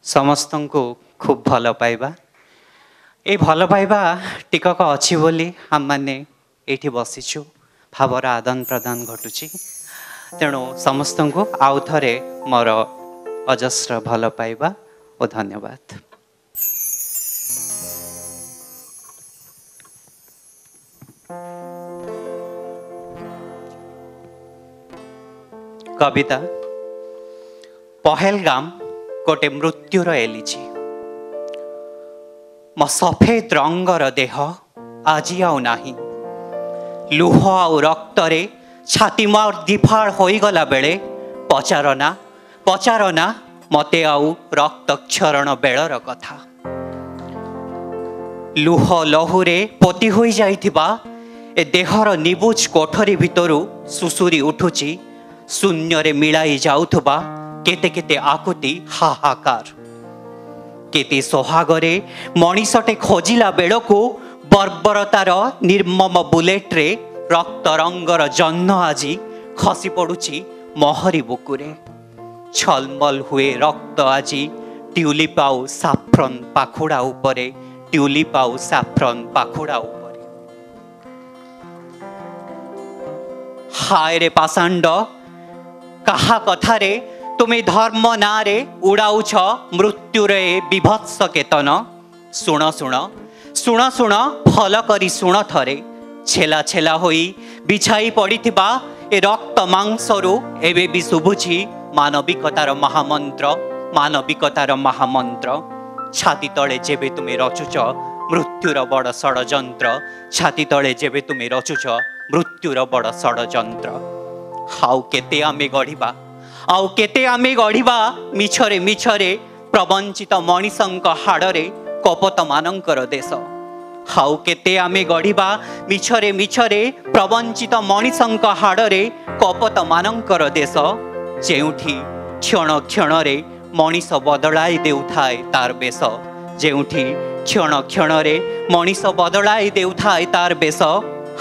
समस्त को खूब भल पाइबा ए भल पाइबा टिकक अच्छी बोली आम मैंने ये बसीचु भावर आदान प्रदान घटुची तेणु समस्त को आउ थे मोर अजस्र भल पाइबा और धन्यवाद। कविता पहलगाम गोटे मृत्युर एलिची मो सफेद रंगर देह आजी आउ नाही लुह आउ रक्तरे छाती मोर दिफाड़ होईगला बेले पचारना मते आउ रक्तक्षरण बेलर कथा लुह लहुरे पोती होई जाइथिबा ए देहर निबुज कोठरी भितरु सुसुरी उठुची शून्य रे मिलाई जाउथबा केते केते आकुति हाहाकार केते सोहागरे मनीषटे खोजिला बेलको बर्बरतार निर्मम बुलेट रे रक्त रंगर जन्न आजी खसी पड़ुची महरी बुकुरे छलमल हुए रक्त आजी ट्यूलिप आउ साफ्रन पाखुड़ा उपरे ट्यूलिप आउ साफ्रन पाखुड़ा उपरे हाय रे पाषांड कहा कथारे तुम्हें धर्म नारे उड़ाउछ मृत्युरे विभत्स केतन शुण शुण शुण शुण भल करी शुण थरे छेला छेला होई बिछाई पड़िथिबा ए रक्त मांसरु एबे भी शुभुछि मानविकतार महामंत्र छाती तले जेबे तुम्हें रचुच मृत्युर बड़ षड़यंत्र छाती तले जेबे तुम्हें रचुच मृत्युर बड़ षड़यंत्र हाउ केते आमे गढ़िबा मिछरे मिछरे प्रवंचित मनीषंक हाड़े कपत मानंकर देश हाउ केते आमे गढ़िबा मिछरे मिछरे प्रवंचित मनीषंक हाड़े कपत मानंकर देश जेउठी क्षण क्षण रे मनीष बदलाई देउथाए तार बेश जेउठी क्षण क्षण रे मनीष बदलाई देउथाए तार बेश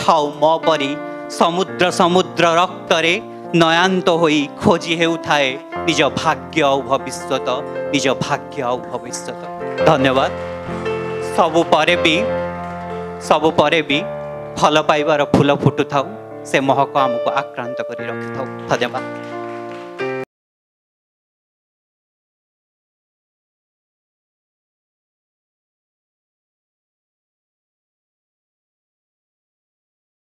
हाउ मो परी समुद्र समुद्र रक्तरे नयांत होई खोजी हेउथाए निज भाग्य और भविष्यत निज भाग्य और भविष्यत। धन्यवाद। सबु परे भी भल पाइबार फूल फुटु थाउ से महक आमको आक्रांत करी रखि थाउ। धन्यवाद।